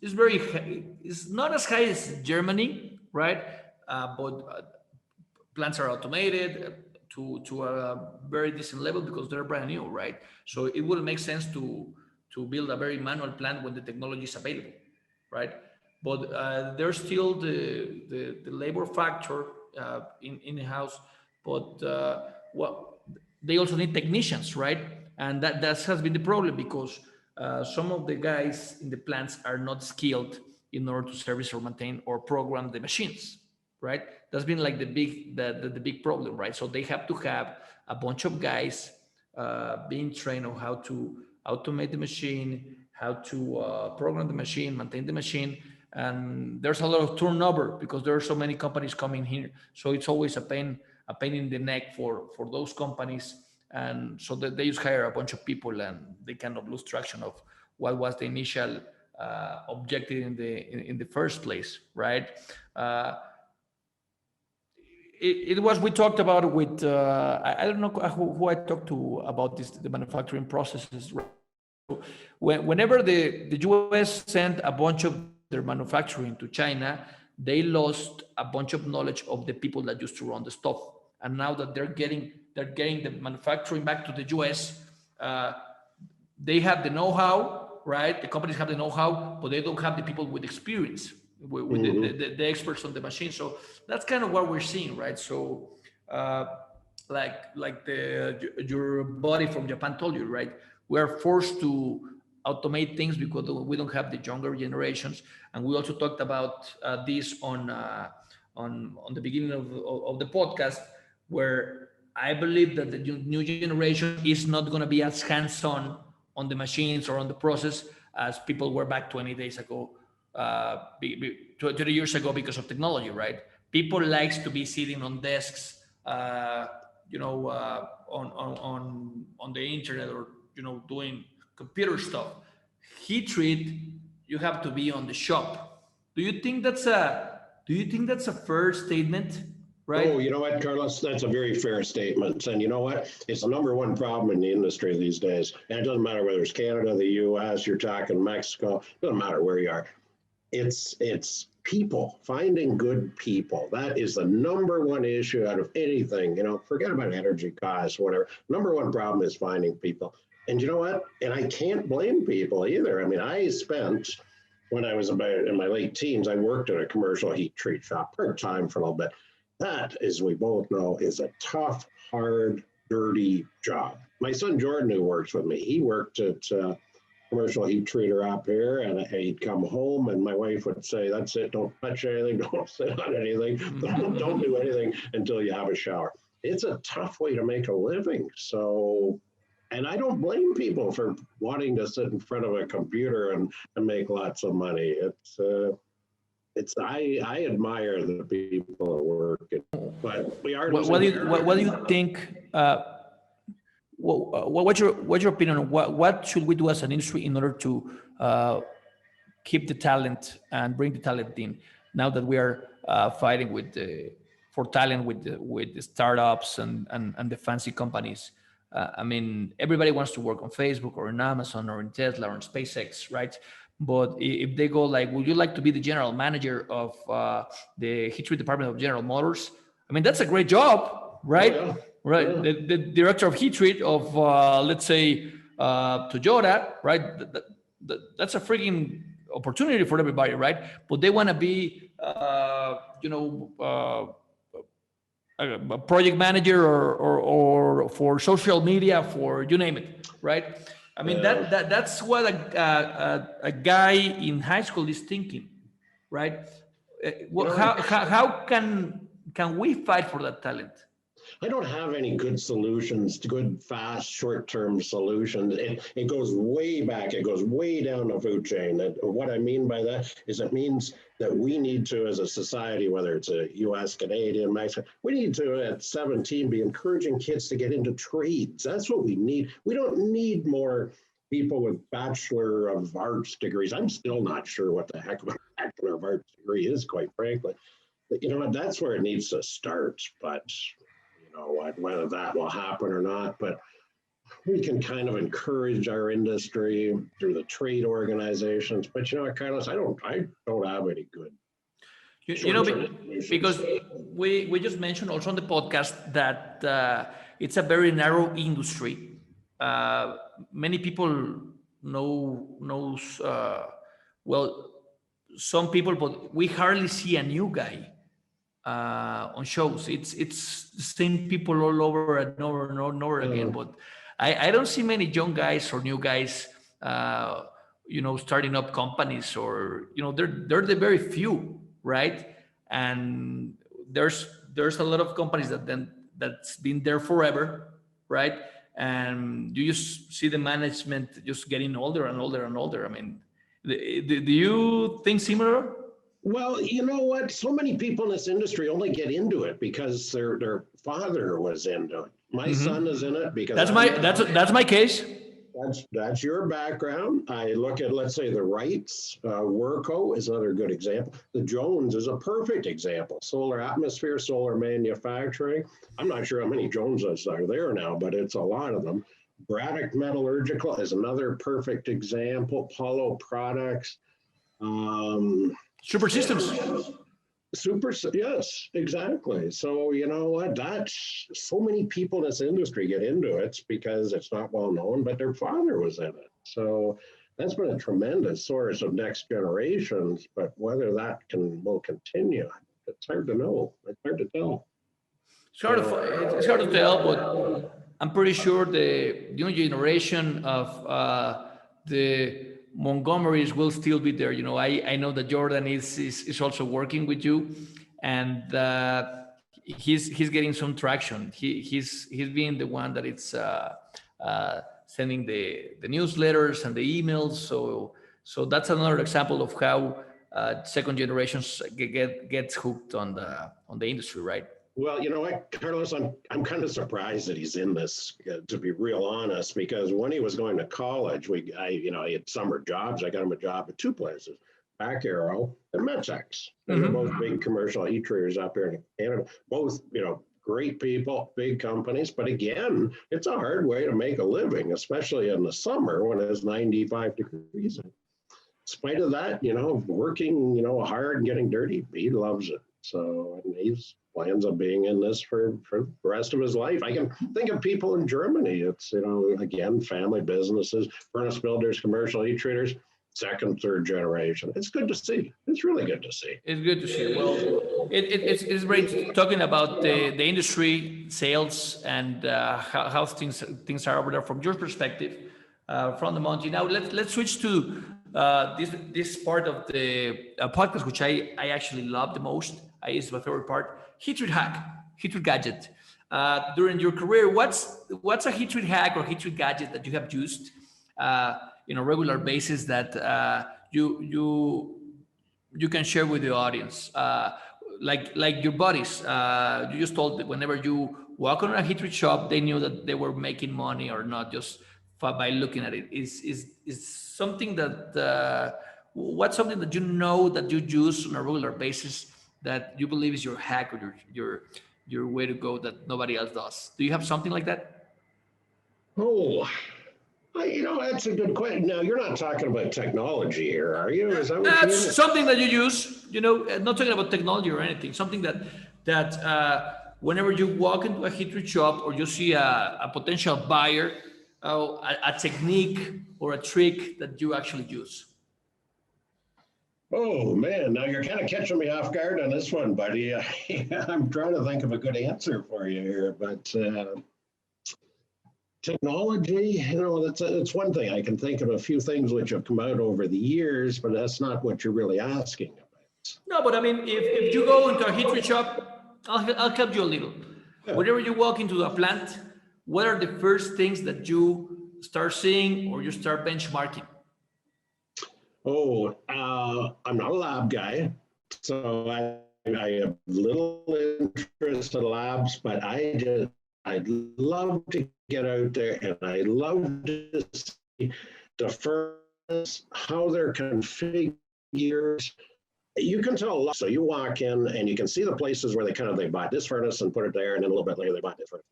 very high. It's not as high as Germany, right? But plants are automated to a very decent level because they're brand new, right? So it would make sense to build a very manual plant when the technology is available, right? But there's still the labor factor in the house, but they also need technicians, right? And that has been the problem because some of the guys in the plants are not skilled in order to service or maintain or program the machines, right? That's been like the big problem, right? So they have to have a bunch of guys being trained on how to automate the machine, how to program the machine, maintain the machine. And there's a lot of turnover because there are so many companies coming here. So it's always a pain in the neck for those companies. And so they just hire a bunch of people and they kind of lose traction of what was the initial objective in the first place, right? It was, we talked about it with I don't know who I talked to about the manufacturing processes. Right? Whenever the US sent a bunch of their manufacturing to China, they lost a bunch of knowledge of the people that used to run the stuff. And now that they're getting the manufacturing back to the US, they have the know-how, right? The companies have the know-how, but they don't have the people with experience, with the experts on the machine. So that's kind of what we're seeing, right? So like your buddy from Japan told you, right? We're forced to automate things because we don't have the younger generations. And we also talked about this on the beginning of the podcast, where I believe that the new generation is not going to be as hands-on on the machines or on the process as people were back 20 days ago, 20 years ago, because of technology, right? People likes to be sitting on desks, on the internet, or doing computer stuff. Heat treat, you have to be on the shop. Do you think that's a fair statement? Right. Oh, you know what, Carlos? That's a very fair statement. And you know what? It's the number one problem in the industry these days. And it doesn't matter whether it's Canada, the US, you're talking Mexico, it doesn't matter where you are. It's people, finding good people. That is the number one issue out of anything. Forget about energy costs, whatever. Number one problem is finding people. And you know what? And I can't blame people either. I mean, when I was about in my late teens, I worked at a commercial heat treat shop part-time for a little bit. That, as we both know, is a tough, hard, dirty job. My son Jordan, who works with me, he worked at commercial heat treater up here, and he'd come home, and my wife would say, "That's it. Don't touch anything. Don't sit on anything. Don't do anything until you have a shower." It's a tough way to make a living. So, and I don't blame people for wanting to sit in front of a computer and make lots of money. I admire the people that work, but we are. What do you think? What's your opinion on what should we do as an industry in order to keep the talent and bring the talent in? Now that we are fighting for talent with the startups and the fancy companies. I mean, everybody wants to work on Facebook or in Amazon or in Tesla or in SpaceX, right? But if they go like, would you like to be the general manager of the heat treat department of General Motors? I mean, that's a great job, right? Oh, yeah. Right. Yeah. The director of heat treat of, let's say, Toyota, right? That's a freaking opportunity for everybody, right? But they want to be, a project manager or for social media, for you name it, right? I mean, that's what a guy in high school is thinking, right? How can we fight for that talent? I don't have any good solutions, good, fast, short-term solutions. It goes way back. It goes way down the food chain. And what I mean by that is it means that we need to, as a society, whether it's a U.S., Canadian, Mexican, we need to, at 17, be encouraging kids to get into trades. That's what we need. We don't need more people with Bachelor of Arts degrees. I'm still not sure what the heck a Bachelor of Arts degree is, quite frankly. But you know what? That's where it needs to start. But whether that will happen or not, but we can kind of encourage our industry through the trade organizations. But you know what, Carlos, I don't have any good. Because we just mentioned also on the podcast that it's a very narrow industry. Many people knows well, some people, but we hardly see a new guy on shows. It's the same people all over and over and over again. But I don't see many young guys or new guys, starting up companies, or they're the very few, right? And there's a lot of companies that's been there forever, right? And you just see the management just getting older and older and older. I mean, do you think similar? Well, you know what? So many people in this industry only get into it because their father was into it. My son is in it because that's my case. That's your background. I look at, let's say, the Wrights. Werco is another good example. The Jones is a perfect example. Solar atmosphere, solar manufacturing. I'm not sure how many Joneses are there now, but it's a lot of them. Braddock Metallurgical is another perfect example. Paulo Products. Super Systems. Yes, exactly. So you know what? That's so many people in this industry get into it because it's not well known, but their father was in it. So that's been a tremendous source of next generations. But whether that will continue, it's hard to know. It's hard to tell. It's hard to tell, but I'm pretty sure the new generation of the Montgomerys will still be there. I know that Jordan is also working with you, and he's getting some traction. He's being the one that it's sending the newsletters and the emails. So that's another example of how second generations gets hooked on the industry, right? Well, you know what, Carlos, I'm kind of surprised that he's in this, to be real honest, because when he was going to college, I had summer jobs. I got him a job at two places, Back Arrow and Metzex. And they're both big commercial heat treaters up here in Canada. Both, great people, big companies. But again, it's a hard way to make a living, especially in the summer when it's 95 degrees. In spite of that, working, hard and getting dirty, he loves it. So he's plans on being in this for the rest of his life. I can think of people in Germany. It's, again, family businesses, furnace builders, commercial heat treaters, second, third generation. It's good to see. It's really good to see. It's good to see. Well, it's great talking about the industry, sales, and how things are over there from your perspective, from the Monty. Now let's switch to this part of the podcast, which I actually love the most. Is my favorite part. Heat treat hack, heat treat gadget. During your career, what's a heat treat hack or heat treat gadget that you have used in a regular basis that you can share with the audience? Like your buddies, you just told that whenever you walk on a heat treat shop, they knew that they were making money or not just by looking at it. Is something that what's something that that you use on a regular basis that you believe is your hack or your way to go that nobody else does? Do you have something like that? Oh, that's a good question. Now, you're not talking about technology here, are you? Is that what That's something that you use, not talking about technology or anything, something that whenever you walk into a heat treat shop or you see a potential buyer, a technique or a trick that you actually use. Oh man, now you're kind of catching me off guard on this one, buddy. I'm trying to think of a good answer for you here, but technology, that's one thing. I can think of a few things which have come out over the years, but that's not what you're really asking about. No, but I mean, if you go into a heat treat shop, I'll help you a little. Whenever you walk into a plant, what are the first things that you start seeing or you start benchmarking? Oh, I'm not a lab guy, so I have little interest in labs, but I'd love to get out there and I love to see the furnace, how they're configured. You can tell a lot. So you walk in and you can see the places where they bought this furnace and put it there, and then a little bit later they bought this furnace.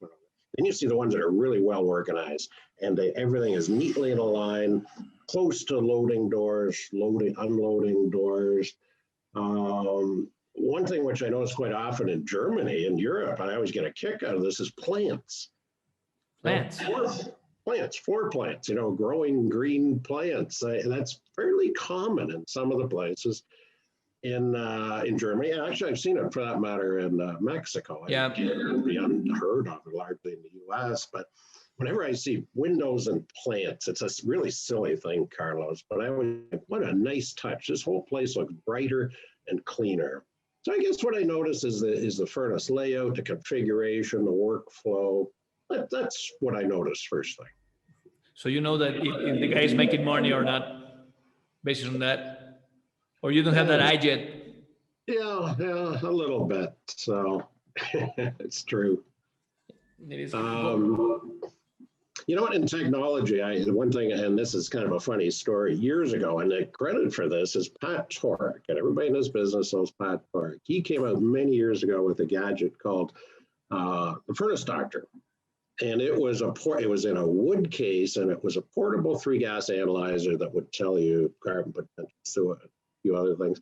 Then you see the ones that are really well organized, and everything is neatly in a line, close to loading doors, loading, unloading doors. One thing which I notice quite often in Germany and Europe, and I always get a kick out of this, is plants. Plants. Four plants, growing green plants. That's fairly common in some of the places in Germany. And actually, I've seen it for that matter in Mexico. Yeah. It would be unheard of largely in the U.S. But whenever I see windows and plants, it's a really silly thing, Carlos. But I always think, what a nice touch. This whole place looks brighter and cleaner. So I guess what I notice is the furnace layout, the configuration, the workflow. That's what I noticed first thing. So you know that if the guy is making money or not, based on that, or you don't have that eye yet. Yeah, a little bit. So it's true. It is. You know what? In technology, one thing, and this is kind of a funny story. Years ago, and the credit for this is Pat Torek, and everybody in this business knows Pat Torek. He came out many years ago with a gadget called the Furnace Doctor. And it was in a wood case, and it was a portable 3-gas analyzer that would tell you carbon potential, so a few other things.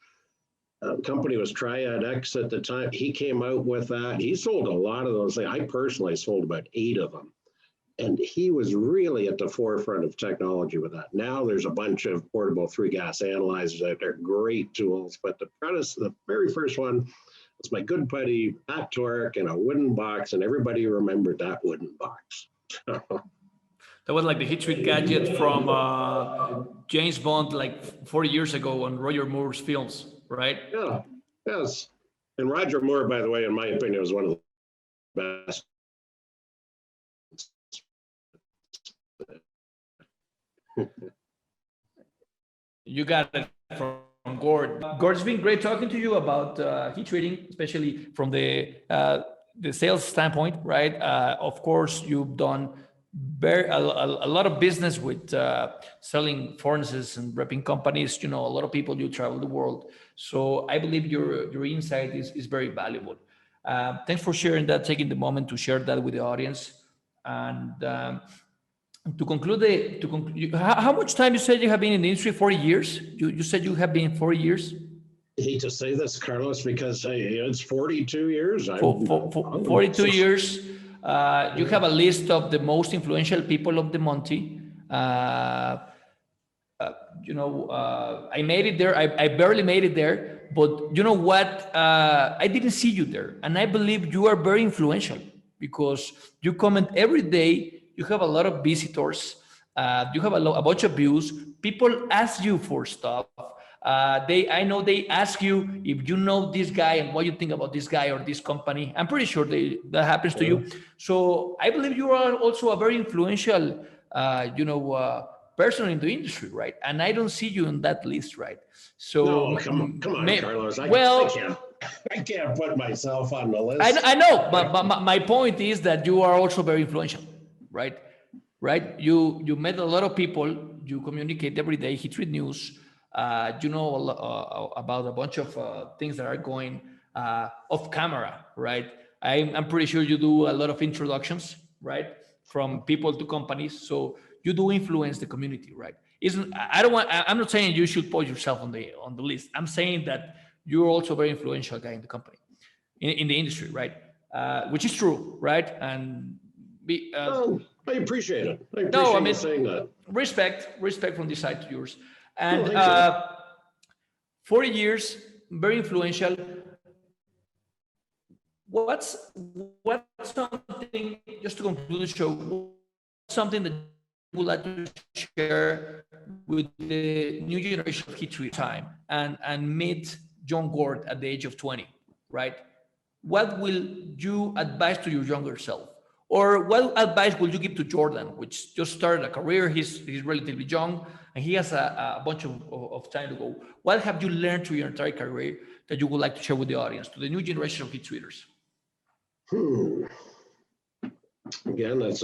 The company was Triad X at the time. He came out with that. He sold a lot of those things. I personally sold about 8 of them. And he was really at the forefront of technology with that. Now there's a bunch of portable 3-gas analyzers out there, great tools. But the very first one, it's my good buddy Pat Torek in a wooden box, and everybody remembered that wooden box. That was like the heat treat gadget from James Bond, like 40 years ago on Roger Moore's films, right? Yeah, yes. And Roger Moore, by the way, in my opinion, was one of the best. You got it from Gord. Gord, it's been great talking to you about heat treating, especially from the sales standpoint, right? Of course, you've done a lot of business with selling furnaces and repping companies. A lot of people, you travel the world. So I believe your insight is very valuable. Thanks for sharing that, taking the moment to share that with the audience. And to conclude, how much time you said you have been in the industry? 40 years? You said you have been 40 years? I hate to say this, Carlos, because it's 42 years. 42 years. You have a list of the most influential people of the Monty. I made it there. I barely made it there. But you know what? I didn't see you there. And I believe you are very influential because you comment every day. You have a lot of visitors. You have a bunch of views. People ask you for stuff. I know they ask you if you know this guy and what you think about this guy or this company. I'm pretty sure that happens to you. So I believe you are also a very influential, person in the industry, right? And I don't see you on that list, right? So no, come on, Carlos. I can't put myself on the list. I know, but my point is that you are also very influential, right? Right? You met a lot of people. You communicate every day. Heat treat news. You know about a bunch of things that are going off camera, right? I'm pretty sure you do a lot of introductions, right, from people to companies. So you do influence the community, right? I'm not saying you should put yourself on the list. I'm saying that you're also a very influential guy in the company, in the industry, right? Which is true, right? And I appreciate it. I appreciate you saying that. Respect from this side to yours. And 40 years, very influential. What's something, just to conclude the show, something that you would like to share with the new generation of heat treat time and meet John Gord at the age of 20, right? What will you advise to your younger self? Or what advice would you give to Jordan, which just started a career? He's relatively young and he has a bunch of time to go. What have you learned through your entire career that you would like to share with the audience, to the new generation of heat treaters? Again, it's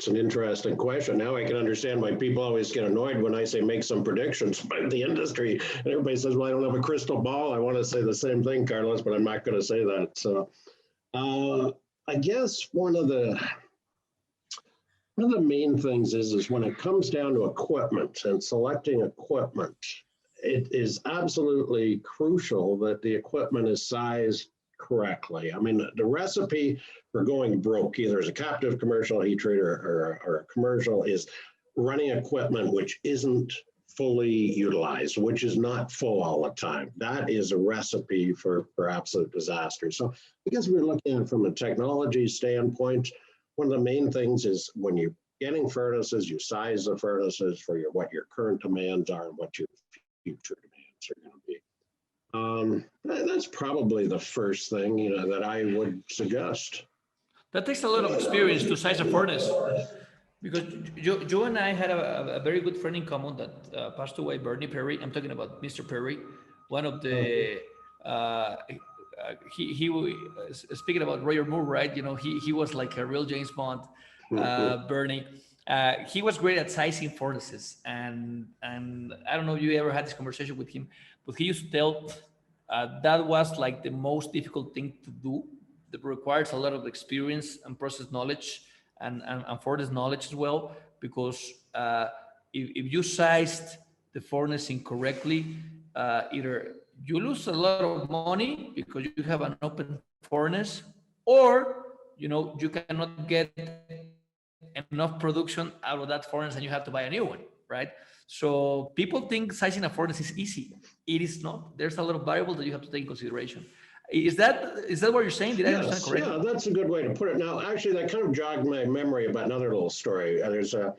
an interesting question. Now I can understand why people always get annoyed when I say make some predictions about the industry. And everybody says, well, I don't have a crystal ball. I want to say the same thing, Carlos, but I'm not going to say that. So I guess one of the main things is when it comes down to equipment and selecting equipment, it is absolutely crucial that the equipment is sized correctly. I mean, the recipe for going broke, either as a captive commercial heat treater or a commercial, is running equipment which isn't fully utilized, which is not full all the time. That is a recipe for absolute disaster. So I guess we're looking at it from a technology standpoint. One of the main things is when you're getting furnaces, you size the furnaces for what your current demands are and what your future demands are going to be. That's probably the first thing, that I would suggest. That takes a lot of experience to size a furnace. Because Joe and I had a very good friend in common that passed away, Bernie Perry. I'm talking about Mr. Perry, one of the speaking about Roger Moore, right? He was like a real James Bond, Bernie. He was great at sizing furnaces, and I don't know if you ever had this conversation with him, but he used to tell that was like the most difficult thing to do. That requires a lot of experience and process knowledge and furnace knowledge as well, because if you sized the furnace incorrectly, either you lose a lot of money because you have an open furnace, or you cannot get enough production out of that furnace and you have to buy a new one, right? So people think sizing a furnace is easy. It is not. There's a lot of variables that you have to take in consideration. Is that what you're saying? Did I understand correctly? Yeah, that's a good way to put it. Now, actually, that kind of jogged my memory about another little story. There's a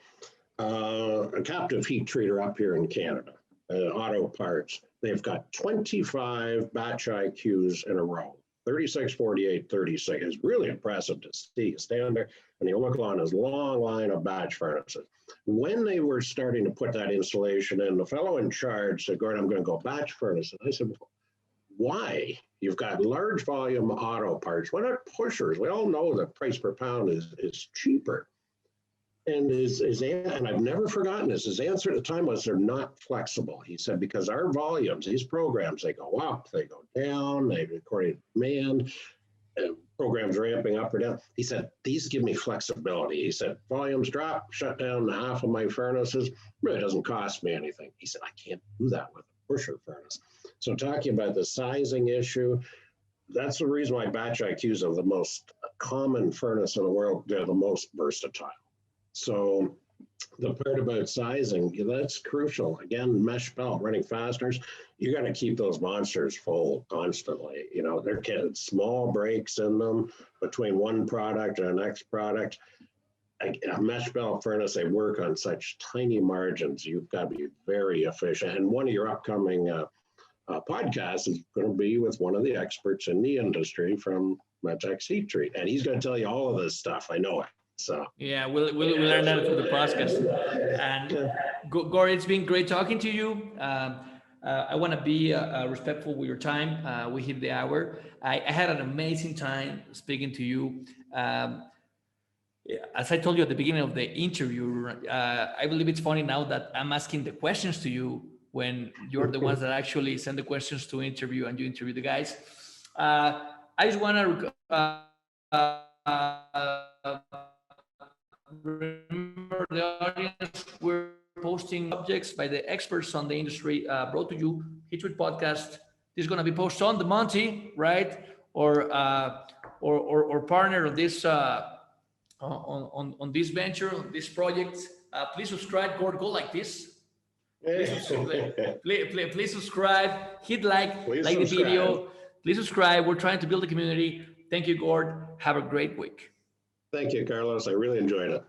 captive heat treater up here in Canada, Auto Parts. They've got 25 batch IQs in a row, 36, 48, 36. It's really impressive to see. You stand there and you look along this long line of batch furnaces. When they were starting to put that installation in, the fellow in charge said, Gord, I'm going to go batch furnace. And I said, why? You've got large volume auto parts. Why not pushers? We all know the price per pound is cheaper. And and I've never forgotten this, his answer at the time was they're not flexible. He said, because our volumes, these programs, they go up, they go down, they according to demand, programs ramping up or down. He said, these give me flexibility. He said, volumes drop, shut down half of my furnaces, really doesn't cost me anything. He said, I can't do that with a pusher furnace. So talking about the sizing issue, that's the reason why batch IQs are the most common furnace in the world. They're the most versatile. So the part about sizing, that's crucial. Again, mesh belt, running fasteners, you got to keep those monsters full constantly. They're getting small breaks in them between one product and the next product. A mesh belt furnace, they work on such tiny margins. You've got to be very efficient. And one of your upcoming podcast is going to be with one of the experts in the industry from Metex Heat Treat, and he's going to tell you all of this stuff. I know it. So yeah, we'll learn that through the podcast. And Gord, it's been great talking to you. I want to be respectful with your time. We hit the hour. I had an amazing time speaking to you. As I told you at the beginning of the interview, I believe it's funny now that I'm asking the questions to you when you're the ones that actually send the questions to interview and you interview the guys. I just want to remember the audience, we're posting subjects by the experts on the industry, brought to you, Heat Treat Podcast. This is going to be posted on the Monty, right? Or partner of this on this venture, on this project. Please subscribe, Gord, go like this. Please subscribe, hit like the video. Please subscribe. We're trying to build a community. Thank you, Gord. Have a great week. Thank you, Carlos. I really enjoyed it.